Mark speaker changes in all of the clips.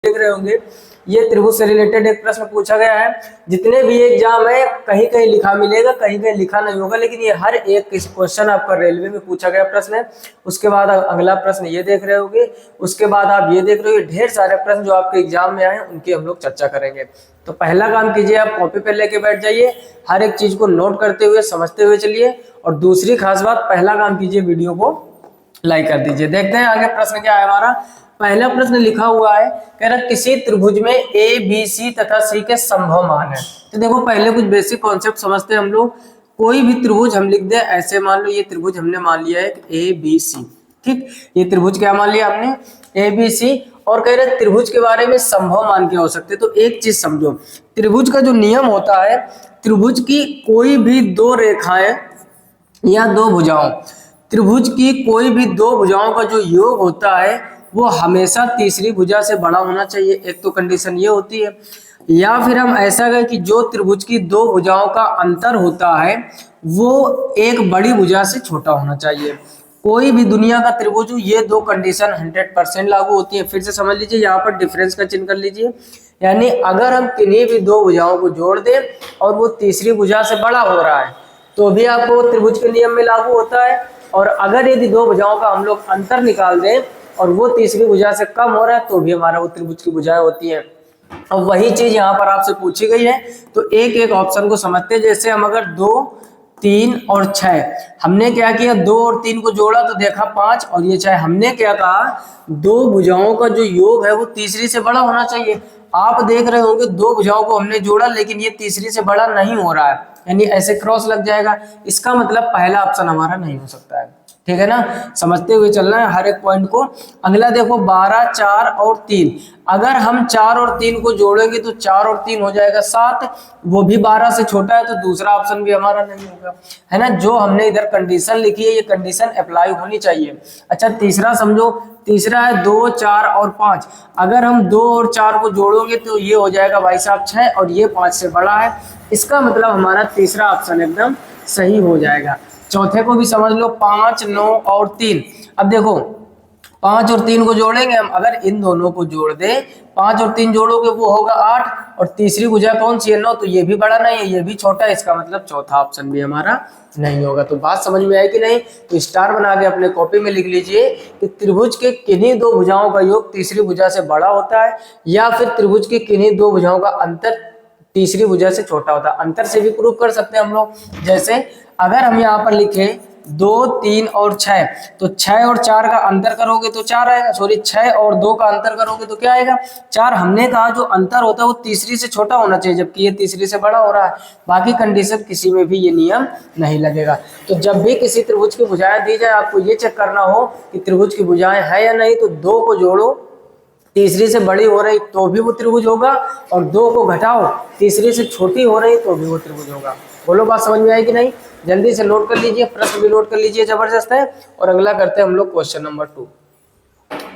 Speaker 1: देख रहे होंगे ये त्रिभुज से रिलेटेड एक प्रश्न पूछा गया है। जितने भी एग्जाम है कहीं कहीं लिखा मिलेगा, कहीं कहीं लिखा नहीं होगा, लेकिन ये हर एक क्वेश्चन आपका रेलवे में पूछा गया प्रश्न है। उसके बाद अगला प्रश्न ये देख रहे होंगे, उसके बाद आप ये देख रहे हो, ढेर सारे प्रश्न जो आपके एग्जाम में आए उनकी हम लोग चर्चा करेंगे। तो पहला काम कीजिए, आप कॉपी पे लेके बैठ जाइए, हर एक चीज को नोट करते हुए समझते हुए चलिए। और दूसरी खास बात, पहला काम कीजिए, वीडियो को लाइक कर दीजिए। देखते हैं आगे प्रश्न क्या है हमारा। पहला प्रश्न लिखा हुआ है, कह रहा किसी त्रिभुज में ए बी सी तथा सी के संभव मान है। तो देखो पहले कुछ बेसिक कॉन्सेप्ट समझते हैं हम लोग। कोई भी त्रिभुज हम लिख दे, ऐसे मान लो ये त्रिभुज हमने मान लिया है ए बी सी, ठीक, ये त्रिभुज क्या मान लिया हमने, ए बी सी। और कह रहे त्रिभुज के बारे में संभव मान क्या हो सकते हैं। तो एक चीज समझो, त्रिभुज का जो नियम होता है, त्रिभुज की कोई भी दो रेखाएं या दो भुजाओं, त्रिभुज की कोई भी दो भुजाओं का जो योग होता है वो हमेशा तीसरी भुजा से बड़ा होना चाहिए। एक तो कंडीशन ये होती है। या फिर हम ऐसा कहें कि जो त्रिभुज की दो भुजाओं का अंतर होता है वो एक बड़ी भुजा से छोटा होना चाहिए। कोई भी दुनिया का त्रिभुज, ये दो कंडीशन 100% लागू होती है। फिर से समझ लीजिए, यहाँ पर डिफरेंस का चिन्ह कर लीजिए। यानी अगर हम किन्हीं भी दो भुजाओं को जोड़ दें और वो तीसरी भुजा से बड़ा हो रहा है तो भी आपको त्रिभुज के नियम में लागू होता है। और अगर यदि दो भुजाओं का हम लोग अंतर निकाल दें और वो तीसरी भुजा से कम हो रहा है तो भी हमारा वो त्रिभुज की भुजाएं होती है। अब वही चीज यहाँ पर आपसे पूछी गई है, तो एक एक ऑप्शन को समझते हैं। जैसे हम अगर 2, 3 और 6, हमने क्या किया, 2 और 3 को जोड़ा तो देखा 5, और ये 6, हमने क्या कहा, दो भुजाओं का जो योग है वो तीसरी से बड़ा होना चाहिए। आप देख रहे होंगे दो भुजाओं को हमने जोड़ा लेकिन ये तीसरी से बड़ा नहीं हो रहा है, यानी ऐसे क्रॉस लग जाएगा। इसका मतलब पहला ऑप्शन हमारा नहीं हो सकता है, ठीक है ना। समझते हुए चलना है हर एक पॉइंट को। अगला देखो 12, 4 और 3, अगर हम 4 और 3 को जोड़ेंगे तो 4 और 3 हो जाएगा 7, वो भी 12 से छोटा है, तो दूसरा ऑप्शन भी हमारा नहीं होगा, है ना। जो हमने इधर कंडीशन लिखी है ये कंडीशन अप्लाई होनी चाहिए। अच्छा तीसरा समझो, तीसरा है 2, 4 और 5, अगर हम 2 और 4 को जोड़ोगे तो ये हो जाएगा भाई साहब 6, और ये 5 से बड़ा है। इसका मतलब हमारा तीसरा ऑप्शन एकदम सही हो जाएगा। चौथे को भी समझ लो, 5, 9 और 3। अब देखो 5 और 3 को जोड़ेंगे हम, अगर इन दोनों को जोड़ दे, 5 और 3 जोड़ोगे वो होगा 8, और तीसरी भुजा कौन सी है, 9, तो ये भी बड़ा नहीं है, ये भी छोटा है। इसका मतलब चौथा ऑप्शन भी हमारा नहीं होगा। तो बात समझ में आई कि नहीं। तो स्टार बना के अपने कॉपी में लिख लीजिए कि त्रिभुज के किन्हीं दो भुजाओं का योग तीसरी भुजा से बड़ा होता है, या फिर त्रिभुज की किन्हीं दो भुजाओं का अंतर तीसरी भुजा से छोटा होता है। अंतर से भी प्रूव कर सकते हैं हम लोग। जैसे अगर हम यहाँ पर लिखे 2, 3 और 6, तो 6 और 4 का अंतर करोगे तो 4 आएगा, सॉरी 6 और 2 का अंतर करोगे तो क्या आएगा, 4। हमने कहा जो अंतर होता है वो तीसरी से छोटा होना चाहिए, जबकि ये तीसरी से बड़ा हो रहा है। बाकी कंडीशन किसी में भी ये नियम नहीं लगेगा। तो जब भी किसी त्रिभुज की भुजाएं दी जाए, आपको ये चेक करना हो कि त्रिभुज की भुजाएं है या नहीं, तो 2 को जोड़ो, तीसरी से बड़ी हो रही तो भी वो त्रिभुज होगा, और 2 को घटाओ, तीसरी से छोटी हो रही तो भी वो त्रिभुज होगा। बोलो बात समझ में आई कि नहीं। जल्दी से नोट कर लीजिए, प्रश्न भी नोट कर लीजिए, जबरदस्त है। और अगला करते हैं हम लोग क्वेश्चन नंबर 2।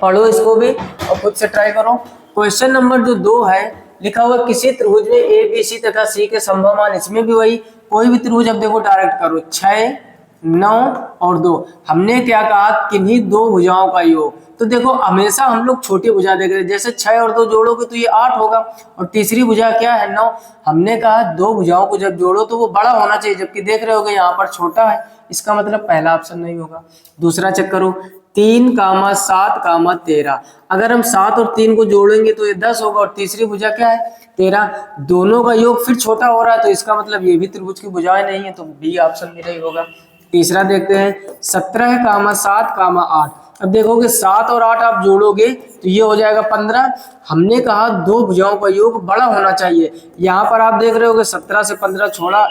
Speaker 1: पढ़ो इसको भी और खुद से ट्राई करो। क्वेश्चन नंबर जो 2 है, लिखा हुआ किसी त्रिभुज में ए बी सी तथा सी के संभव मान, इसमें भी वही कोई भी त्रिभुज, अब देखो डायरेक्ट करो, 6, 9 और 2, हमने क्या कहा, किन्हीं दो भुजाओं का योग। तो देखो हमेशा हम लोग छोटी भुजा देख रहे हैं, जैसे 6 और 2 जोड़ोगे तो ये 8 होगा, और तीसरी भुजा क्या है, 9। हमने कहा दो भुजाओं को जब जोड़ो तो वो बड़ा होना चाहिए, जबकि देख रहे होगे यहाँ पर छोटा है। इसका मतलब पहला ऑप्शन नहीं होगा। दूसरा चेक करो, 3, 7, 13, अगर हम 7 और 3 को जोड़ेंगे तो ये 10 होगा, और तीसरी भुजा क्या है, 13। दोनों का योग फिर छोटा हो रहा है, तो इसका मतलब ये भी त्रिभुज की भुजाएं नहीं है, तो बी ऑप्शन भी नहीं होगा। तीसरा देखते हैं, 17, 7, 8, अब देखोगे 7 और 8 आप जोड़ोगे तो ये हो जाएगा 15। हमने कहा दो भुजाओं का योग बड़ा होना चाहिए, यहाँ पर आप देख रहे होगे 17 से 15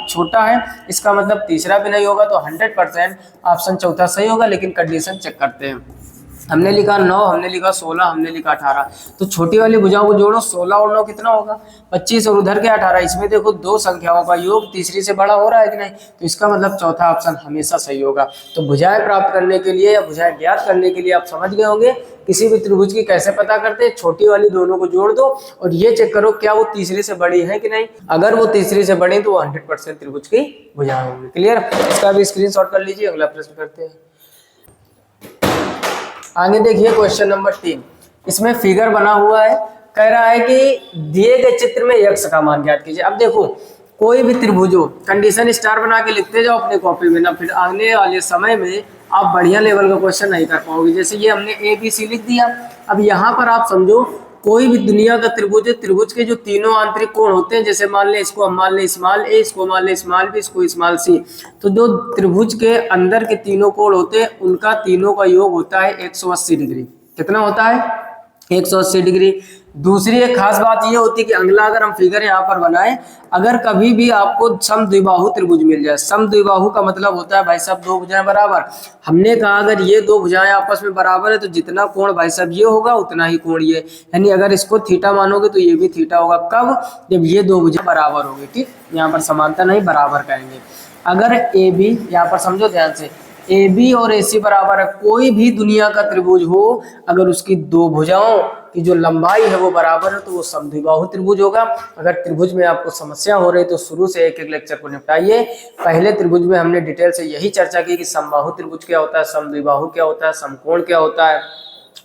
Speaker 1: छोटा है, इसका मतलब तीसरा भी नहीं होगा। तो 100% ऑप्शन चौथा सही होगा। लेकिन कंडीशन चेक करते हैं, हमने लिखा 9, हमने लिखा 16, हमने लिखा 18, तो छोटी वाली भुजाओं को जोड़ो, 16 और 9 कितना होगा, 25, और उधर के 18। इसमें देखो दो संख्याओं का योग तीसरी से बड़ा हो रहा है कि नहीं, तो इसका मतलब चौथा ऑप्शन हमेशा सही होगा। तो भुजाएं प्राप्त करने के लिए या भुजाएं ज्ञात करने के लिए आप समझ गए होंगे किसी भी त्रिभुज की कैसे पता करते हैं। छोटी वाली दोनों को जोड़ दो और ये चेक करो क्या वो तीसरी से बड़ी है कि नहीं। अगर वो तीसरी से बड़ी तो वो 100% त्रिभुज की भुजाएं होंगी। क्लियर, इसका भी स्क्रीनशॉट कर लीजिए। अगला प्रश्न करते हैं। आगे देखिए क्वेश्चन नंबर 3, इसमें फिगर बना हुआ है, कह रहा है कि दिए गए चित्र में यक्ष का मान ज्ञात कीजिए। अब देखो कोई भी त्रिभुज हो, कंडीशन स्टार बना के लिखते जाओ अपने कॉपी में ना, फिर आने वाले समय में आप बढ़िया लेवल का क्वेश्चन नहीं कर पाओगे। जैसे ये हमने ए बी सी लिख दिया, अब यहाँ पर आप समझो कोई भी दुनिया का त्रिभुज है, त्रिभुज के जो तीनों आंतरिक कोण होते हैं, जैसे मान ले इसको हम मान ले स्मॉल ए, इसको मान ले स्मॉल बी, इसको स्मॉल सी, तो जो त्रिभुज के अंदर के तीनों कोण होते हैं उनका तीनों का योग होता है 180 डिग्री। कितना होता है? 180 डिग्री। दूसरी एक खास बात ये होती है कि अगला अगर हम फिगर यहाँ पर बनाएं, अगर कभी भी आपको समद्विबाहु त्रिभुज मिल जाए, समद्विबाहु का मतलब होता है भाई साहब दो भुजाएं बराबर। हमने कहा अगर ये दो भुजाएं आपस में बराबर है तो जितना कोण भाई साहब ये होगा उतना ही कोण ये, यानी अगर इसको थीटा मानोगे तो ये भी थीटा होगा। कब? जब ये दो भुजाएं बराबर होगी। ठीक, यहाँ पर समानता नहीं, बराबर कहेंगे। अगर ए बी, यहाँ पर समझो ध्यान से, ए बी और ए सी बराबर है, कोई भी दुनिया का त्रिभुज हो अगर उसकी दो भुजाओं की जो लंबाई है वो बराबर है तो वो समद्विबाहु त्रिभुज होगा। अगर त्रिभुज में आपको समस्या हो रही तो शुरू से एक एक लेक्चर को निपटाइए। पहले त्रिभुज में हमने डिटेल से यही चर्चा की कि समबाहु त्रिभुज क्या होता है, समद्विबाहु क्या होता है, समकोण क्या होता है,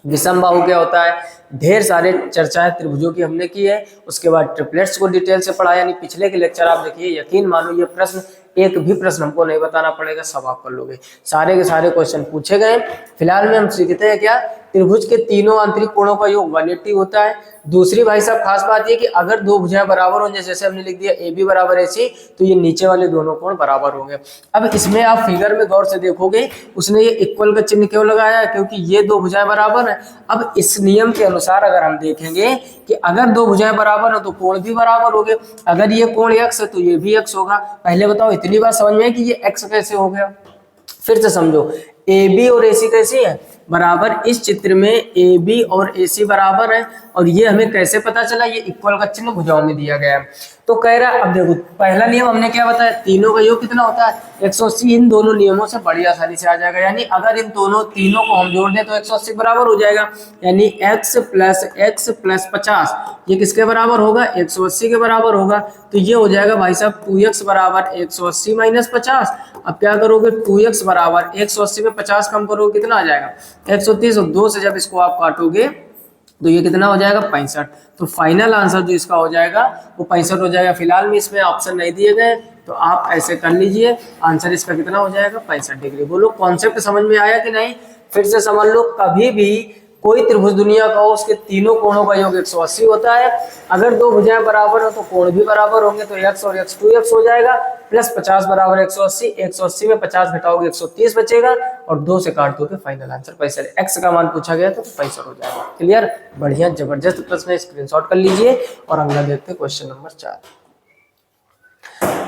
Speaker 1: विषमबाहु क्या होता है, ढेर सारे चर्चाएं त्रिभुजों की हमने की है। उसके बाद ट्रिपलेट्स को डिटेल से पढ़ा, यानी पिछले के लेक्चर आप देखिए, यकीन मानो ये प्रश्न एक भी प्रश्न हमको नहीं बताना पड़ेगा, सब आप कर लोगे। सारे के सारे क्वेश्चन पूछे गए। फिलहाल में हम सीखते हैं क्या, त्रिभुज के तीनों आंतरिक कोणों का योग 180 होता है। दूसरी भाई साहब खास बात ये कि अगर दो भुजाएं बराबर हो, जैसे हमने लिख दिया ए बी बराबर ए सी, तो ये नीचे वाले दोनों कोण बराबर होंगे। अब इसमें आप फिगर में गौर से देखोगे उसने ये इक्वल का चिन्ह क्यों लगाया है, क्योंकि ये दो भुजाएं बराबर है। अब इस नियम के अनुसार अगर हम देखेंगे कि अगर दो भुजाएं बराबर हो तो कोण भी बराबर होंगे। अगर ये कोण x है तो ये भी x होगा। पहले बताओ इतनी बात समझ में कि ये x कैसे हो गया? फिर से समझो, ए बी और ए सी कैसी है? बराबर। इस चित्र में ए बी और ए सी बराबर है, और ये हमें कैसे पता चला? ये इक्वल का चिन्ह भुजाओं में दिया गया है। तो कह रहा है, अब देखो पहला नियम हमने क्या बताया, तीनों का योग कितना होता है? 180। इन दोनों नियमों से बड़ी आसानी से आ जाएगा, यानी अगर इन दोनों तीनों को हम जोड़ दें तो 180 बराबर हो जाएगा, यानी x प्लस 50 ये किसके बराबर होगा? 180 के बराबर होगा। तो ये हो जाएगा भाई साहब 2x बराबर 180 माइनस 50। अब क्या करोगे, 2x बराबर 180 में 50 कम करोगे कितना आ जाएगा? 130, और 2 से जब इसको आप काटोगे तो ये कितना हो जाएगा? 65। तो फाइनल आंसर जो इसका हो जाएगा वो 65 हो जाएगा। फिलहाल में इसमें ऑप्शन नहीं दिए गए तो आप ऐसे कर लीजिए, आंसर इसका कितना हो जाएगा? 65 डिग्री। बोलो कॉन्सेप्ट समझ में आया कि नहीं? फिर से समझ लो, कभी भी कोई त्रिभुज दुनिया का हो उसके तीनों कोणों का योग 180 होता है। अगर दो भुजाएं बराबर हो तो कोण भी बराबर होंगे, तो x और x 2x हो जाएगा, प्लस 50 बराबर 180, 180 में 50 घटाओगे 130 बचेगा, और 2 से काट दोगे, फाइनल आंसर 65। x का मान पूछा गया तो 65 हो जाएगा। क्लियर? बढ़िया जबरदस्त प्रश्न है, स्क्रीनशॉट कर लीजिए। और अगला देखते हैं क्वेश्चन नंबर 4।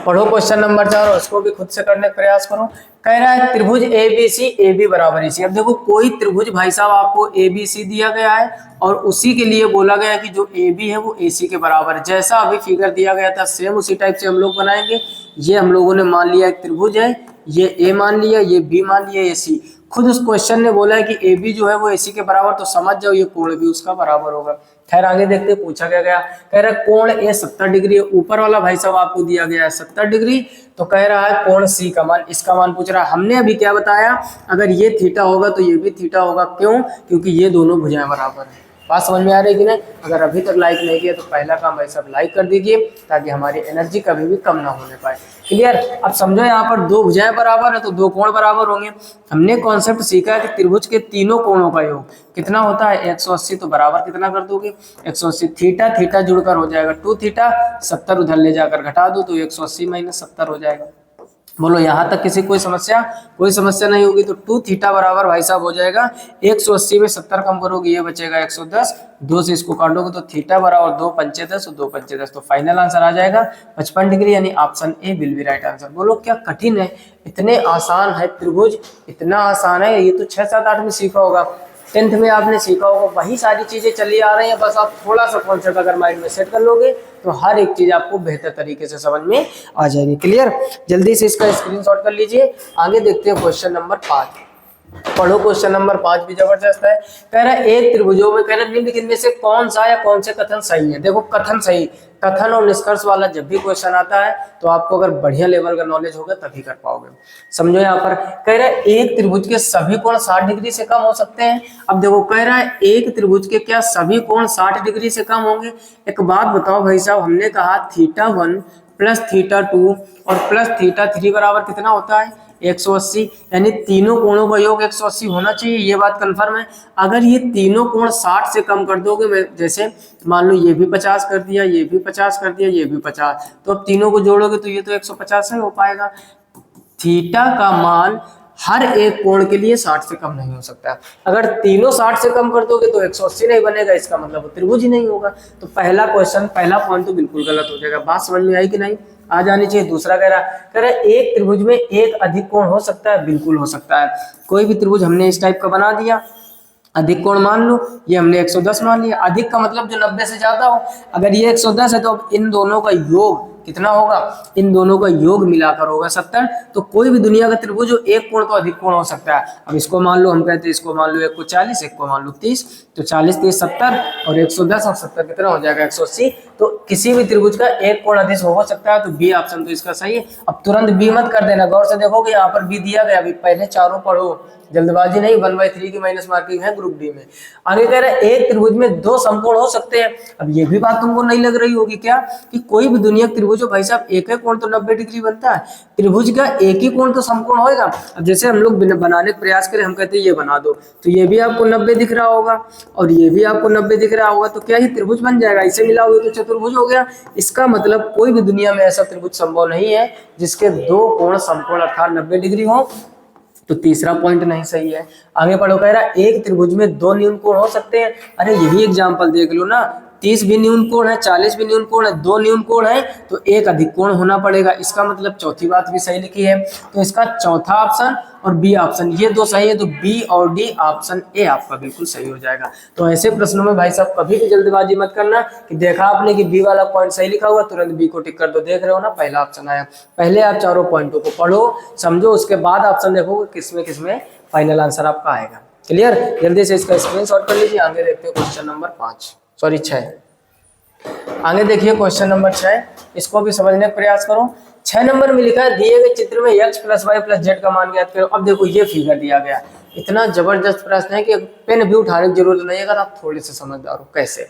Speaker 1: पढ़ो क्वेश्चन नंबर 4 और उसको भी खुद से करने का प्रयास करो। कह रहा है त्रिभुज A B C, A B बराबर ए सी। अब देखो कोई त्रिभुज भाई साहब आपको ए बी सी दिया गया है और उसी के लिए बोला गया है कि जो ए बी है वो ए सी के बराबर है। जैसा अभी फिगर दिया गया था सेम उसी टाइप से हम लोग बनाएंगे। ये हम लोगों ने मान लिया एक त्रिभुज है, ये ए मान लिया, ये बी मान लिया, ये सी। खुद उस क्वेश्चन ने बोला है कि ए बी जो है वो ए सी के बराबर, तो समझ जाओ ये कोण भी उसका बराबर होगा। खैर आगे देखते हैं पूछा क्या गया। कह रहा है कोण ए 70 डिग्री है, ऊपर वाला भाई साहब आपको दिया गया है 70 डिग्री। तो कह रहा है कोण सी का मान, इसका मान पूछ रहा है। हमने अभी क्या बताया, अगर ये थीटा होगा तो ये भी थीटा होगा। क्यों? क्योंकि ये दोनों भुजाएं बराबर है। बात समझ में आ रही है कि नहीं? अगर अभी तक लाइक नहीं किया तो पहला काम भाई साहब लाइक कर दीजिए, ताकि हमारी एनर्जी कभी भी कम ना होने पाए। क्लियर? अब समझो यहाँ पर दो भुजाएं बराबर है तो दो कोण बराबर होंगे। हमने कॉन्सेप्ट सीखा है कि त्रिभुज के तीनों कोणों का योग कितना होता है? 180। तो बराबर कितना कर दोगे? 180। थीटा थीटा जुड़कर हो जाएगा 2 थीटा, 70 उधर ले जाकर घटा दो तो 180 माइनस 70 हो जाएगा। बोलो यहाँ तक किसी कोई समस्या? कोई समस्या नहीं होगी। तो 2 थीटा बराबर भाई साहब हो जाएगा 180 में 70 कम करोगे ये बचेगा 110, 2 से इसको काटोगे तो थीटा बराबर 2 पंचे 10 और 2 पंचे 10। तो फाइनल आंसर आ जाएगा 55 डिग्री, यानी option A will be right answer. बोलो क्या कठिन है? इतने आसान है त्रिभुज, इतना आसान है, ये तो 6, 7, 8 में सीखा होगा। 10th में आपने सीखा होगा, वही सारी चीजें चली आ रही हैं। बस आप थोड़ा सा कॉन्सेप्ट अगर माइंड में सेट कर लोगे तो हर एक चीज आपको बेहतर तरीके से समझ में आ जाएगी। क्लियर? जल्दी से इसका स्क्रीनशॉट कर लीजिए। आगे देखते हैं क्वेश्चन नंबर 5। पढ़ो क्वेश्चन नंबर 5 भी जबरदस्त है। कह रहा है एक त्रिभुजों में, कह रहा है निम्नलिखित में से कौन सा या कौन से कथन सही है। देखो कथन सही, कथन और निष्कर्ष वाला जब भी क्वेश्चन आता है तो आपको अगर बढ़िया लेवल का नॉलेज होगा तभी कर पाओगे। समझो यहाँ पर कह रहा है एक त्रिभुज के सभी कोण 60 डिग्री से कम हो सकते हैं। अब देखो कह रहा है एक त्रिभुज के क्या सभी कोण 60 डिग्री से कम होंगे। एक बात बताओ भाई साहब, हमने कहा θ1 प्लस θ2 और प्लस θ3 बराबर कितना होता है 180, यानी तीनों कोणों का योग 180 होना चाहिए, ये बात कंफर्म है। अगर ये तीनों कोण 60 से कम कर दोगे, जैसे मान लो ये भी 50 कर दिया, ये भी 50 कर दिया, ये भी 50, तो अब तीनों को जोड़ोगे तो ये तो 150 ही हो पाएगा। थीटा का मान हर एक कोण के लिए 60 से कम नहीं हो सकता। अगर तीनों 60 से कम कर दोगे तो 180 नहीं बनेगा, इसका मतलब वो त्रिभुज ही नहीं होगा। तो पहला क्वेश्चन, पहला पॉइंट तो बिल्कुल गलत हो जाएगा। बात समझ में आई कि नहीं? आ जानी चाहिए। दूसरा कह रहा है एक त्रिभुज में एक अधिक कोण हो सकता है, बिल्कुल हो सकता है। कोई भी त्रिभुज हमने इस टाइप का बना दिया, अधिक कोण मान लो, ये हमने 110 मान लिया। अधिक का मतलब जो 90 से ज्यादा हो। अगर ये 110 है तो अब इन दोनों का योग कितना होगा, इन दोनों का योग मिलाकर होगा 70। तो कोई भी दुनिया का त्रिभुज जो एक कोण तो अधिक कोण हो सकता है। अब इसको मान लो, हम कहते हैं इसको मान लो, एक को 40, एक को मान लो 30, तो 40 30 70 और 110 और 70 कितना हो जाएगा 180। तो किसी भी त्रिभुज का एक कोण अधिक हो सकता है, तो बी ऑप्शन तो इसका सही है। अब तुरंत बी मत कर देना, गौर से देखोगे यहाँ पर बी दिया गया, अभी पहले चारों पढ़ो, जल्दबाजी नहीं। 1/3 की माइनस मार्किंग है ग्रुप डी में। आगे कह रहे हैं एक त्रिभुज में दो समकोण हो सकते हैं। अब ये भी बात तुमको नहीं लग रही होगी क्या कि कोई भी दुनिया का त्रिभुज हो भाई साहब, एक ही कोण तो 90 डिग्री बनता है, त्रिभुज का एक ही कोण तो समकोण होएगा। अब जैसे हम लोग बनाने का प्रयास करें, हम कहते हैं ये बना दो, तो ये भी आपको 90 दिख रहा होगा और ये भी आपको 90 दिख रहा होगा, तो क्या ये त्रिभुज बन जाएगा? इसे मिला हुआ तो चतुर्भुज हो गया। इसका मतलब कोई भी दुनिया में ऐसा त्रिभुज संभव नहीं है जिसके दो कोण समकोण अर्थात 90 डिग्री हो। तो तीसरा पॉइंट नहीं सही है। आगे पढ़ो, कह रहा है एक त्रिभुज में दो न्यून कोण हो सकते हैं। अरे यही एग्जांपल देख लो ना, 30 भी न्यून कोण है, 40 भी न्यून कोण है, दो न्यून कोण है, तो एक अधिक कोण होना पड़ेगा। इसका मतलब चौथी बात भी सही लिखी है। तो इसका चौथा ऑप्शन और बी ऑप्शन ये दो सही है, तो बी और डी ऑप्शन ए आपका बिल्कुल सही हो जाएगा। तो ऐसे प्रश्नों में भाई साहब कभी भी जल्दबाजी मत करना कि देखा आपने कि बी वाला पॉइंट सही लिखा हुआ, तुरंत बी को टिक कर दो। देख रहे हो ना, पहला ऑप्शन आया। पहले आप चारों पॉइंटों को पढ़ो, समझो, उसके बाद ऑप्शन देखोगे किसमें फाइनल आंसर आपका आएगा। क्लियर? जल्दी से इसका स्क्रीनशॉट कर लीजिए। आगे देखते हैं क्वेश्चन नंबर 6। आगे देखिए क्वेश्चन नंबर 6, इसको भी समझने का प्रयास करो। 6 नंबर में लिखा है दिए गए चित्र में x + y + z का मान ज्ञात करो। अब देखो ये फिगर दिया गया, इतना जबरदस्त प्रश्न है कि पेन भी उठाने की जरूरत नहीं है अगर आप थोड़े से समझदार हो। कैसे?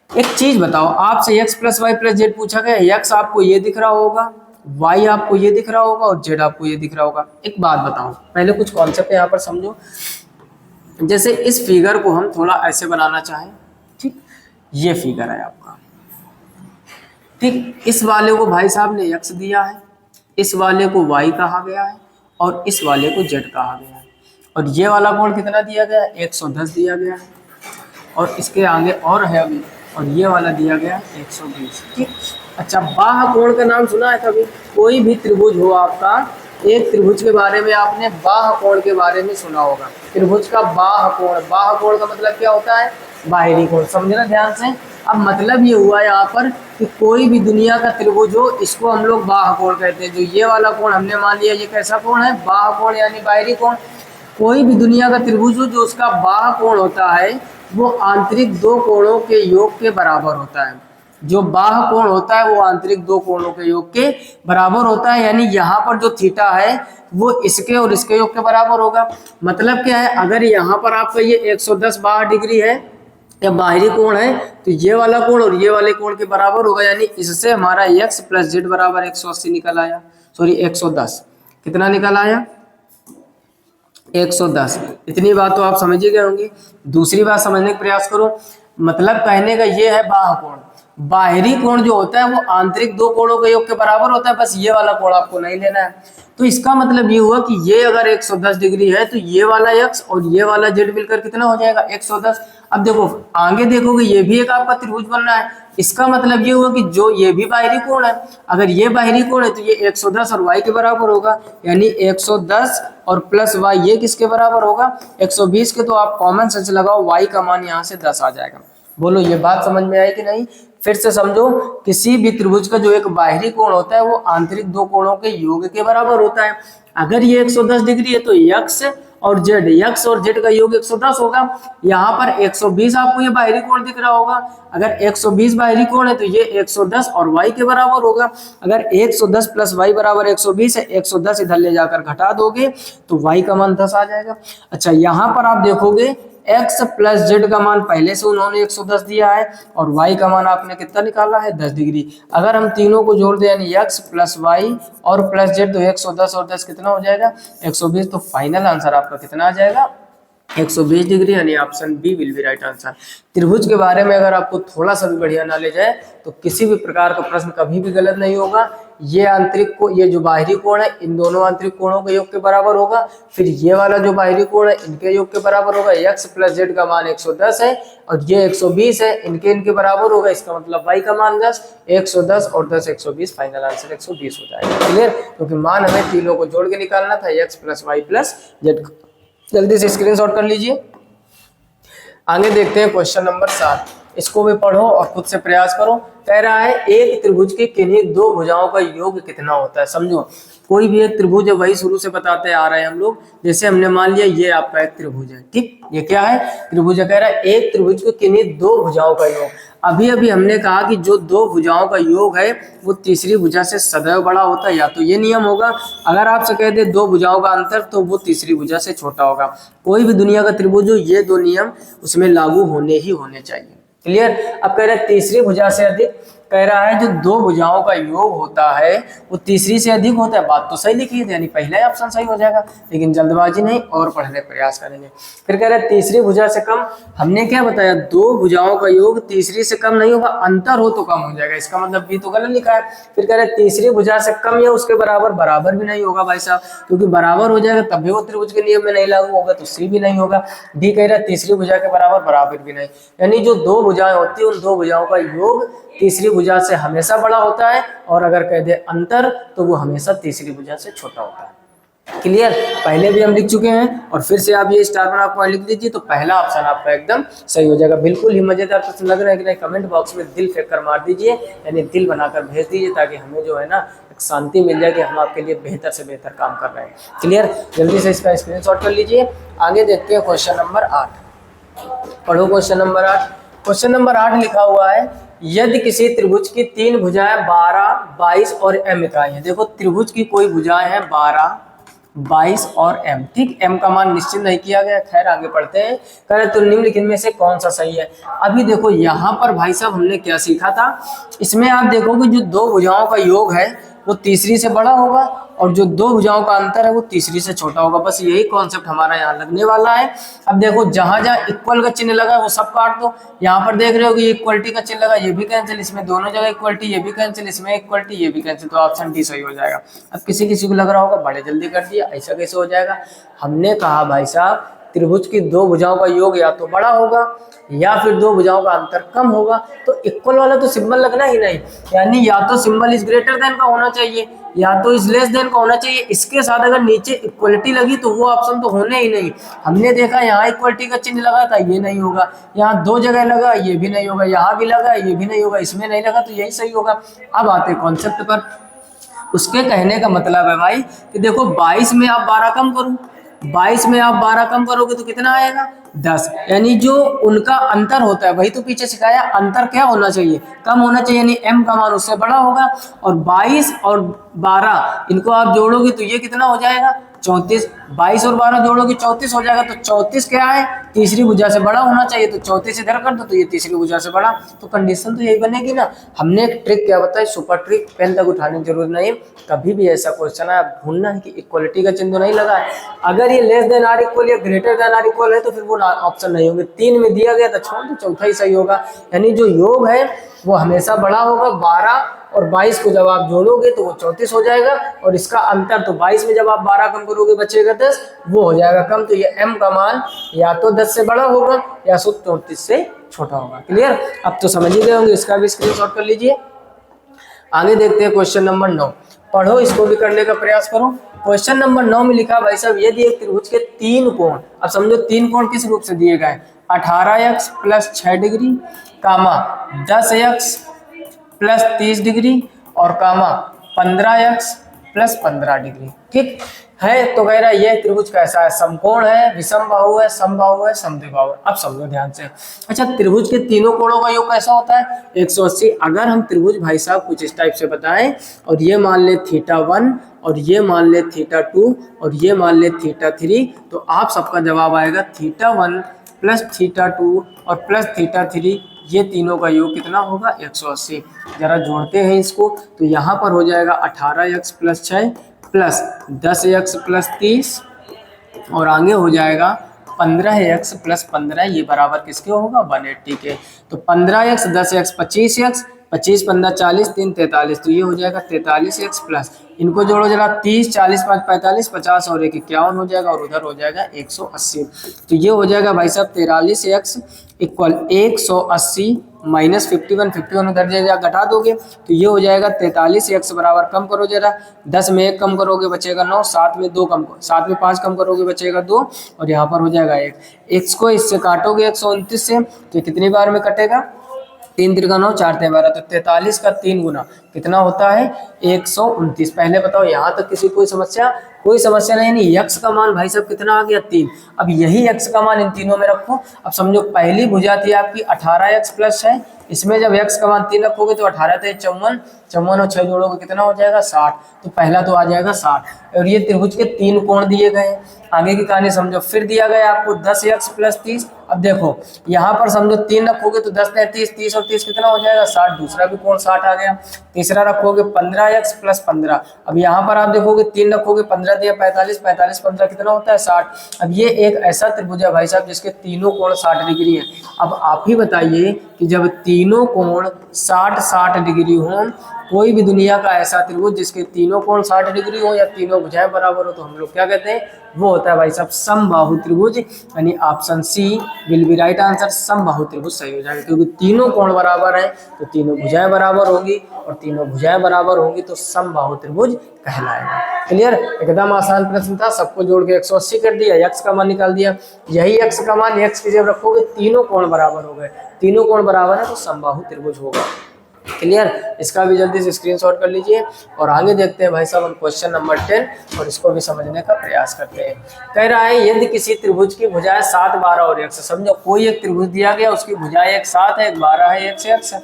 Speaker 1: एक चीज बताओ, आपसे x + y + z पूछा गया, x आपको ये दिख रहा होगा, y आपको ये दिख रहा होगा और z आपको ये दिख रहा होगा। एक बात बताओ, पहले कुछ कॉन्सेप्ट यहाँ पर समझो। जैसे इस फिगर को हम थोड़ा ऐसे बनाना चाहें, ठीक, ये फिगर है आपका, ठीक। इस वाले को भाई साहब ने x दिया है, इस वाले को y कहा गया है और इस वाले को z कहा गया है। और ये वाला कोण कितना दिया गया है? 110 दिया गया है और इसके आगे और है अभी, और ये वाला दिया गया है 120, ठीक। अच्छा, बाह्य कोण का नाम सुना है कभी? कोई भी त्रिभुज हो आपका, एक त्रिभुज के बारे में आपने बाह्य कोण के बारे में सुना होगा। त्रिभुज का बाह्य कोण, बाह्य कोण का मतलब क्या होता है? बाहरी कोण। समझना ध्यान से। अब मतलब ये हुआ यहाँ पर कि कोई भी दुनिया का त्रिभुज हो, इसको हम लोग बाह्य कोण कहते हैं। जो ये वाला कोण हमने मान लिया, ये कैसा कोण है? बाह्य कोण यानी बाहरी कोण। कोई भी दुनिया का त्रिभुज हो जो उसका बाह्य कोण होता है वो आंतरिक दो कोणों के योग के बराबर होता है। जो बाह्य कोण होता है वो आंतरिक दो कोणों के योग के बराबर होता है, यानी यहाँ पर जो थीटा है वो इसके और इसके योग के बराबर होगा। मतलब क्या है? अगर यहाँ पर आपका ये 110 बाह्य डिग्री है या बाहरी कोण है, तो ये वाला कोण और ये वाले कोण के बराबर होगा, यानी इससे हमारा x + z बराबर 180 निकल आया। सॉरी 110 कितना निकल आया? 110। इतनी बात तो आप समझ ही गए होंगे। दूसरी बात समझने का प्रयास करो। मतलब कहने का ये है बाह्य कोण, बाहरी कोण जो होता है वो आंतरिक दो कोणों के योग के बराबर होता है, बस ये वाला कोण आपको नहीं लेना है। तो इसका मतलब ये हुआ कि ये अगर 110 डिग्री है तो ये वाला x और ये वाला z मिलकर कितना हो जाएगा? 110। अब देखो आगे देखोगे, ये भी एक आपका त्रिभुज बन रहा है। इसका मतलब ये हुआ कि जो ये भी बाहरी कोण है, अगर ये बाहरी कोण है तो ये 110 और y के बराबर होगा, यानी 110 और प्लस y ये किसके बराबर होगा? 120 के। तो आप कॉमन सेंस लगाओ, y का मान यहाँ से 10 आ जाएगा। बोलो ये बात समझ में आई कि नहीं? फिर से समझो, किसी भी त्रिभुज का जो एक बाहरी कोण होता है वो आंतरिक दो कोणों के योग के बराबर होता है। अगर ये 110 डिग्री है तो x और जेड, एक्स और जेड का योग 110 होगा। यहाँ पर 120 आपको ये बाहरी कोण दिख रहा होगा। अगर 120 बाहरी कोण है तो ये 110 और वाई के बराबर होगा। अगर 110 प्लस वाई बराबर 120 है, 110 इधर ले जाकर घटा दोगे तो वाई का मान 10 आ जाएगा। अच्छा, यहाँ पर आप देखोगे x प्लस जेड का मान पहले से उन्होंने 110 दिया है और y का मान आपने कितना निकाला है 10 डिग्री। अगर हम तीनों को जोड़ दें यानी x प्लस वाई और प्लस जेड तो 110 और 10 कितना हो जाएगा 120। तो फाइनल आंसर आपका कितना आ जाएगा 120 डिग्री, यानी option B will be right answer. त्रिभुज के बारे में अगर आपको थोड़ा सा भी बढ़िया नॉलेज है तो किसी भी प्रकार का प्रश्न कभी भी गलत नहीं होगा। ये आंतरिक को, ये जो बाहरी कोण है इन दोनों आंतरिक कोणों के योग के बराबर होगा, फिर ये वाला जो बाहरी कोण है इनके योग के बराबर होगा। x प्लस जेड का मान 110 है और ये 120 है, इनके बराबर होगा, इसका मतलब y का मान 10, 110 और 10 120, फाइनल आंसर 120 हो जाएगा। क्लियर, क्योंकि मान हमें तीनों को जोड़ के निकालना था x plus y plus z. जल्दी से स्क्रीनशॉट कर लीजिए। आगे देखते हैं क्वेश्चन नंबर 7, इसको भी पढ़ो और खुद से प्रयास करो। कह रहा है एक त्रिभुज की किन्हीं दो भुजाओं का योग कितना होता है। समझो, कोई भी एक त्रिभुज है वही शुरू से बताते आ रहे हैं हम लोग। जैसे हमने मान लिया ये आपका एक त्रिभुज है, ठीक, ये क्या है त्रिभुज है। कह रहा है एक त्रिभुज को किन्हीं दो भुजाओं का योग। अभी अभी हमने कहा कि जो दो भुजाओं का योग है वो तीसरी भुजा से सदैव बड़ा होता है, या तो ये नियम होगा। अगर आपसे कह दे दो भुजाओं का अंतर तो वो तीसरी भुजा से छोटा होगा। कोई भी दुनिया का त्रिभुज हो ये दो नियम उसमें लागू होने ही होने चाहिए। क्लियर। अब कह रहा है तीसरी भुजा से अधिक, कह रहा है जो दो भुजाओं का योग होता है वो तीसरी से अधिक होता है। बात तो सही लिखी है, यानी पहला ऑप्शन सही हो जाएगा, लेकिन जल्दबाजी नहीं और पढ़ने प्रयास करेंगे। फिर कह रहा है तीसरी भुजा से कम, हमने क्या बताया दो भुजाओं का योग तीसरी से कम नहीं होगा, अंतर हो तो कम हो जाएगा, इसका मतलब बी तो गलत लिखा है। फिर कह रहा है तीसरी भुजा से कम या उसके बराबर, बराबर भी नहीं होगा भाई साहब, क्योंकि बराबर हो जाएगा तब भी वो त्रिभुज के नियम में नहीं लागू होगा, तो सी भी नहीं होगा। डी कह रहा है तीसरी भुजा के बराबर, बराबर भी नहीं, यानी जो दो भुजाएं होती है उन दो भुजाओं का योग तीसरी भुजा से हमेशा बड़ा होता है, और अगर कह दे अंतर तो वो हमेशा तीसरी भुजा से छोटा होता है। क्लियर, पहले भी हम लिख चुके हैं और फिर से आप ये स्टार बना पॉइंट लिख दीजिए तो पहला ऑप्शन आपका एकदम सही हो जाएगा। बिल्कुल ही मजेदार प्रश्न लग रहा है कि नहीं, कमेंट बॉक्स में दिल फेंक कर मार दीजिए, यानी दिल बनाकर भेज दीजिए, ताकि हमें जो है ना एक शांति मिल जाए कि हम आपके लिए बेहतर से बेहतर काम कर रहे हैं। क्लियर, जल्दी से इसका स्क्रीनशॉट कर लीजिए। आगे देखते हैं क्वेश्चन नंबर 8, पढ़ो क्वेश्चन नंबर 8। क्वेश्चन नंबर 8 लिखा हुआ है यदि किसी त्रिभुज की तीन भुजाएं 12, 22 और m इकाई है। देखो त्रिभुज की कोई भुजाएं हैं 12, 22 और m, ठीक, m का मान निश्चित नहीं किया गया। खैर आगे पढ़ते हैं। कह रहे तो निम्नलिखित में से कौन सा सही है। अभी देखो यहाँ पर भाई साहब हमने क्या सीखा था, इसमें आप देखोगे जो दो भुजाओं का योग है वो तीसरी से बड़ा होगा और जो दो भुजाओं का अंतर है वो तीसरी से छोटा होगा। बस यही कॉन्सेप्ट हमारा यहाँ लगने वाला है। अब देखो जहां जहां इक्वल का चिन्ह लगा है वो सब काट दो। यहाँ पर देख रहे हो कि इक्वलिटी का चिन्ह लगा, ये भी कैंसिल, इसमें दोनों जगह इक्वलिटी, ये भी कैंसिल, इसमें इक्वलिटी, ये भी कैंसिल, तो ऑप्शन डी सही हो जाएगा। अब किसी किसी को लग रहा होगा बड़े जल्दी कर दिया, ऐसा कैसे हो जाएगा। हमने कहा भाई साहब त्रिभुज की दो भुजाओं का योग या तो बड़ा होगा या फिर दो भुजाओं का अंतर कम होगा, तो इक्वल वाला तो सिंबल लगना ही नहीं, यानी या तो सिंबल इज ग्रेटर देन का होना चाहिए या तो इज लेस देन का होना चाहिए। इसके साथ अगर नीचे इक्वलिटी लगी तो वो ऑप्शन तो होने ही नहीं। हमने देखा यहाँ इक्वलिटी का चिन्ह लगा था, ये नहीं होगा, यहाँ दो जगह लगा, ये भी नहीं होगा, यहाँ भी लगा, ये भी नहीं होगा, इसमें नहीं लगा, तो यही सही होगा। अब आते कॉन्सेप्ट पर। उसके कहने का मतलब है भाई कि देखो 22 में आप 12 कम करो, 22 में आप 12 कम करोगे तो कितना आएगा 10, यानी जो उनका अंतर होता है वही तो पीछे सिखाया, अंतर क्या होना चाहिए कम होना चाहिए, यानी m का मान उससे बड़ा होगा। और 22 और 12 इनको आप जोड़ोगे तो ये कितना हो जाएगा 34, 22 और 12 जोड़ोगे 34 हो जाएगा। तो 34 क्या है तीसरी भुजा से बड़ा होना चाहिए, तो 34 इधर कर दो तो ये तीसरी भुजा से बड़ा, तो कंडीशन तो यही बनेगी ना। हमने एक ट्रिक क्या बताया, सुपर ट्रिक, पेन तक उठाने की जरूरत नहीं। कभी भी ऐसा क्वेश्चन है आप ढूंढना है कि इक्वलिटी का चिन्ह नहीं लगा है, अगर ये लेस देन आर इक्वल या ग्रेटर देन आर इक्वल है तो फिर वो ऑप्शन नहीं होंगे। 3 में दिया गया था, छोड़ दो, चौथा ही सही होगा, यानी जो योग है वो हमेशा बड़ा होगा। 12 और 22 को जब आप जोड़ोगे तो वो 34 हो जाएगा, और इसका अंतर तो 22 में जब आप 12 कम करोगे बचेगा 10, वो हो जाएगा कम। तो ये m का मान या तो 10 से बड़ा होगा या 34 से छोटा होगा। क्लियर, अब तो समझ ही गए होंगे, इसका भी स्क्रीनशॉट कर लीजिए। आगे देखते हैं क्वेश्चन नंबर 9, पढ़ो, इसको भी करने का प्रयास करो। क्वेश्चन नंबर 9 में लिखा भाई साहब यदि एक त्रिभुज के तीन कोण, अब समझो तीन कोण किस रूप से दिए गए, 18x प्लस 6 डिग्री कामा 10x प्लस 30 डिग्री और कामा 15x प्लस 15 डिग्री। ठीक है, तो कह रहा है यह त्रिभुज कैसा है, समकोण है, विषम बाहु है, समबाहु है, समद्विबाहु है। अब समझो ध्यान से। अच्छा, त्रिभुज के तीनों कोणों का योग कैसा होता है, 180। अगर हम त्रिभुज भाई साहब कुछ इस टाइप से बताएं और ये मान ले θ1 और ये मान ले θ2 और ये मान ले θ3, तो आप सबका जवाब आएगा θ1 प्लस θ2 और प्लस θ3, ये तीनों का योग कितना होगा, 180। जरा जोड़ते हैं इसको, तो यहाँ पर हो जाएगा 18x plus 6 plus 10x plus 30 और आगे हो जाएगा 15x प्लस 15, ये बराबर किसके होगा, 180 के। तो 15x 10x 25x, 25 15 40 3 43, तो ये हो जाएगा 43x प्लस, इनको जोड़ो जरा, 30 40 5 45 50 और 1 51 हो जाएगा और उधर हो जाएगा 180। तो ये हो जाएगा भाई साहब 43x इक्वल 180 माइनस 51, 51 उधर जरा घटा दोगे तो ये हो जाएगा 43x बराबर, कम करो जरा, 10 में 1 कम करोगे बचेगा 9, 7 में 2 कम, 7 में 5 कम करोगे बचेगा 2 और यहाँ पर हो जाएगा 1। x को इससे काटोगे 129 से, तो कितनी बार में कटेगा, 3 त्रिका 9 4 3 12, तो 43 का 3 गुना कितना होता है, 129। पहले बताओ यहाँ तक किसी कोई समस्या, कोई समस्या नहीं। x का मान भाई साहब कितना आ गया, 3। अब यही x का मान इन तीनों में रखो। अब समझो पहली भुजा थी आपकी 18x प्लस 6, इसमें जब x का मान 3 रखोगे तो 18 थे 54, 54 और 6 जोड़ोगे कितना हो जाएगा, 60। तो पहला तो आ जाएगा 60। और ये त्रिभुज के 3 कोण दिए गए। आगे की कहानी समझो, फिर दिया गया आपको 10x प्लस 30। अब देखो यहाँ पर समझो 3 रखोगे तो 10 ने 30, 30 और 30 कितना हो जाएगा, 60। दूसरा भी कोण 60 आ गया। तीसरा रखोगे 15x प्लस 15। अब यहाँ पर आप देखोगे 3 रखोगे, 15 दिया 45, 45 15 कितना होता है, 60। अब ये एक ऐसा त्रिभुज है भाई साहब जिसके तीनों कोण 60 डिग्री है। अब आप ही बताइए कि जब तीनों कोण 60 डिग्री हो, कोई भी दुनिया का ऐसा त्रिभुज जिसके तीनों कोण 60 डिग्री हो या तीनों भुजाएं बराबर हो, तो हम लोग क्या कहते हैं, वो होता है भाई साहब समबाहु त्रिभुज। यानी option C will be right answer, समबाहु त्रिभुज सही हो जाएगा, क्योंकि तीनों कोण बराबर है तो तीनों भुजाएं बराबर होगी और तीनों भुजाएं बराबर होंगी तो समबाहु त्रिभुज कहलाएगा। क्लियर, एकदम आसान प्रश्न था, सबको जोड़ के 180 कर दिया, x का मान निकाल दिया। यही x का मान x की जब रखोगे तीनों कोण बराबर हो गए, तीनों कोण बराबर है तो समबाहु त्रिभुज होगा। क्लियर, इसका भी जल्दी से स्क्रीनशॉट कर लीजिए और आगे देखते हैं भाई साहब हम क्वेश्चन नंबर 10 और इसको भी समझने का प्रयास करते हैं। कह रहा है यदि किसी त्रिभुज की भुजाएं 7 12 और 1 समझो कोई एक त्रिभुज दिया गया, उसकी भुजाएं एक 7 है, एक 12 है, एक 1 है।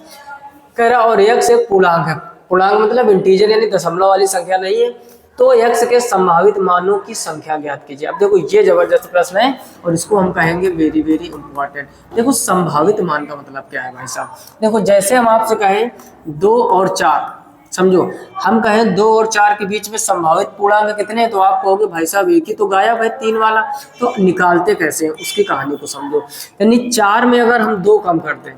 Speaker 1: कह रहा और 1 एक पूर्णांक है, पूर्णांक मतलब इंटीजर यानी दशमलव वाली संख्या नहीं है, तो x के संभावित मानों की संख्या ज्ञात कीजिए। अब देखो ये जबरदस्त प्रश्न है और इसको हम कहेंगे वेरी वेरी इंपॉर्टेंट। देखो संभावित मान का मतलब क्या है भाई साहब, देखो जैसे हम आपसे कहें 2 और 4, समझो हम कहें 2 और 4 के बीच में संभावित पूर्णांक कितने हैं, तो आप कहोगे भाई साहब एक ही तो गायब है 3 वाला, तो निकालते कैसे हैं उसकी कहानी को समझो। यानी 4 में अगर हम 2 कम कर दें,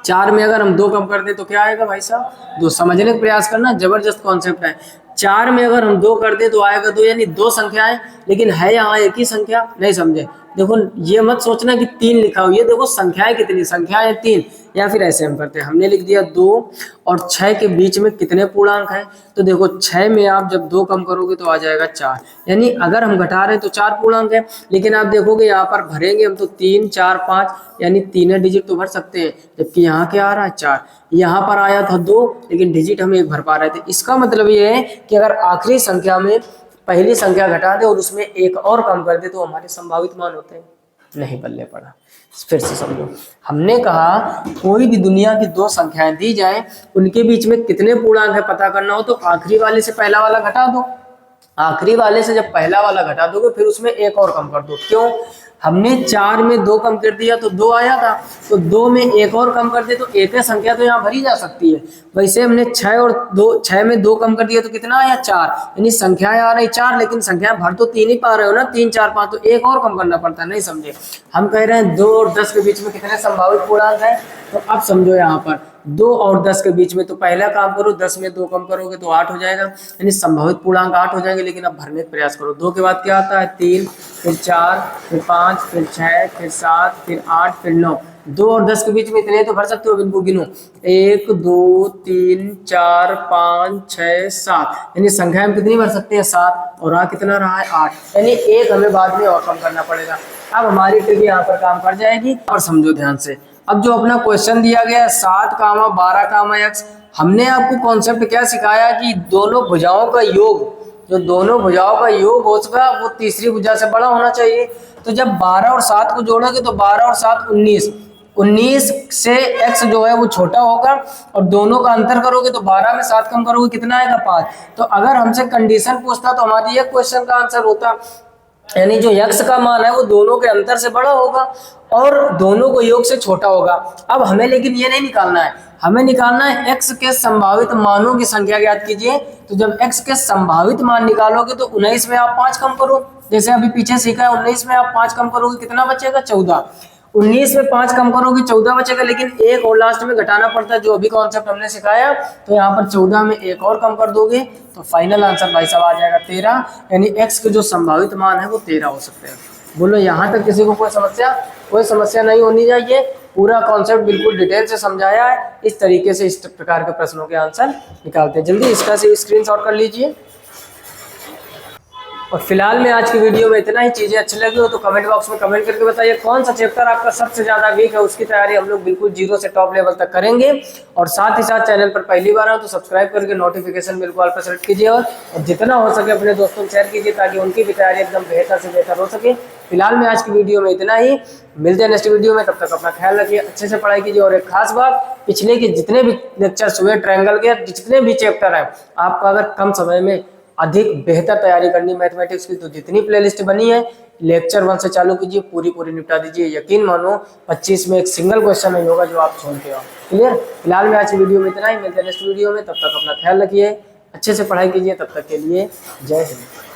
Speaker 1: 4 में अगर हम 2 कम कर दें तो क्या आएगा भाई साहब, 2। समझने का प्रयास करना, जबरदस्त कॉन्सेप्ट है। 4 में अगर हम 2 कर दें तो आएगा 2, यानी 2 संख्याएं, लेकिन है यहाँ एक ही संख्या, नहीं समझे। देखो ये मत सोचना कि 3 लिखा हो, ये देखो संख्याएं कितनी, संख्याएं 3। या फिर ऐसे हम करते हैं, हमने लिख दिया 2 और 6 के बीच में कितने पूर्णांक हैं, तो देखो 6 में आप जब 2 कम करोगे तो आ जाएगा 4, यानी अगर हम घटा रहे हैं तो 4 पूर्णांक है। लेकिन आप देखोगे यहाँ पर भरेंगे हम तो 3 4 5, यानी 3 डिजिट तो भर सकते हैं, जबकि यहाँ क्या आ रहा है 4, यहाँ पर आया था 2 लेकिन डिजिट हम 1 भर पा रहे थे। इसका मतलब ये है कि अगर आखिरी संख्या में पहली संख्या घटा दे और उसमें 1 और कम कर दे तो हमारे संभावित मान होते हैं, नहीं बल्ले पड़ा। फिर से समझो, हमने कहा कोई भी दुनिया की 2 संख्याएं दी जाएं, उनके बीच में कितने पूर्णांक है पता करना हो तो आखिरी वाले से पहला वाला घटा दो, आखिरी वाले से जब पहला वाला घटा दोगे फिर उसमें 1 और कम कर दो। क्यों, हमने 4 में 2 कम कर दिया तो 2 आया था, तो 2 में 1 और कम कर दे तो एक ही संख्या तो यहाँ भरी जा सकती है। वैसे हमने 6 में 2 कम कर दिया तो कितना आया 4, यानी संख्याएं आ रही 4 लेकिन संख्याएं भर तो 3 ही पा रहे हो ना, 3 4 5, तो 1 और कम करना पड़ता है, नहीं समझे। हम कह रहे हैं 2 और 10 के बीच में कितने संभावित पूर्णांक है, तो अब समझो यहाँ पर 2 और 10 के बीच में तो पहला काम करो, 10 में 2 कम करोगे तो 8 हो जाएगा, यानी संभावित पूर्णांक 8 हो जाएंगे। लेकिन अब भरने का प्रयास करो, 2 के बाद क्या आता है 3, फिर 4, फिर 5, फिर 6, फिर 7, फिर 8, फिर 9। 2 और 10 के बीच में इतने तो भर सकते हो, इनको गिनो 1 2 3 4 5 6 7, यानी संख्या हम कितनी भर सकते हैं 7, और कितना रहा है 8, यानी 1 हमें बाद में और कम करना पड़ेगा। अब हमारी ट्रिक यहाँ पर काम कर जाएगी। और समझो ध्यान से, अब जो अपना क्वेश्चन दिया गया है 7 12 x, हमने आपको कॉन्सेप्ट क्या सिखाया कि दोनों भुजाओं का योग, जो दोनों भुजाओं का योग होगा वो तीसरी भुजा से बड़ा होना चाहिए। तो जब 12 और 7 को जोड़ोगे तो 12 और 7 19, 19 से x जो है वो छोटा होगा, और दोनों का अंतर करोगे तो 12 में 7 कम करोगे कितना आएगा 5। तो अगर हमसे कंडीशन पूछता तो हमारी एक क्वेश्चन का आंसर होता, यानी जो x का मान है वो दोनों के अंतर से बड़ा होगा और दोनों को योग से छोटा होगा। अब हमें लेकिन ये नहीं निकालना है, हमें निकालना है x के संभावित मानों की संख्या ज्ञात कीजिए। तो जब x के संभावित मान निकालोगे तो 19 में आप 5 कम करो, जैसे अभी पीछे सीखा है, 19 में आप 5 कम करोगे कितना बचेगा 14। 19 में 5 कम करोगे 14 बचेगा, लेकिन एक और लास्ट में घटाना पड़ता है जो अभी कॉन्सेप्ट हमने सिखाया। तो यहाँ पर 14 में एक और कम कर दोगे तो फाइनल आंसर भाई साहब आ जाएगा 13, यानी x के जो संभावित मान है वो 13 हो सकते हैं। बोलो यहाँ तक किसी को कोई समस्या नहीं होनी चाहिए। पूरा कॉन्सेप्ट बिल्कुल डिटेल से समझाया है। इस तरीके से इस प्रकार के प्रश्नों के आंसर निकालते हैं। जल्दी इसका से स्क्रीनशॉट कर लीजिए। और फिलहाल में आज की वीडियो में इतना ही। चीज़ें अच्छी लगी हो तो कमेंट बॉक्स में कमेंट करके बताइए कौन सा चैप्टर आपका सबसे ज़्यादा वीक है। उसकी तैयारी हम लोग बिल्कुल 0 से टॉप लेवल तक करेंगे। और साथ ही साथ चैनल पर पहली बार हो तो सब्सक्राइब करके नोटिफिकेशन बिल को ऑल पर सेलेक्ट कीजिए और जितना हो सके अपने दोस्तों को शेयर कीजिए ताकि उनकी भी तैयारी एकदम बेहतर से बेहतर हो सके। फिलहाल में आज की वीडियो में इतना ही। मिलते हैं नेक्स्ट वीडियो में, तब तक अपना ख्याल रखिए, अच्छे से पढ़ाई कीजिए। और एक खास बात, पिछले के जितने भी लेक्चर्स हुए ट्रायंगल के, जितने भी चैप्टर हैं, आपका अगर कम समय में अधिक बेहतर तैयारी करनी मैथमेटिक्स की तो जितनी प्लेलिस्ट बनी है लेक्चर 1 से चालू कीजिए, पूरी निपटा दीजिए। यकीन मानो 25 में एक सिंगल क्वेश्चन नहीं होगा जो आप छोड़ते हो। क्लियर। फिलहाल में आज की वीडियो में इतना ही। मिलते हैं नेक्स्ट वीडियो में, तब तक अपना ख्याल रखिए, अच्छे से पढ़ाई कीजिए। तब तक के लिए जय हिंद।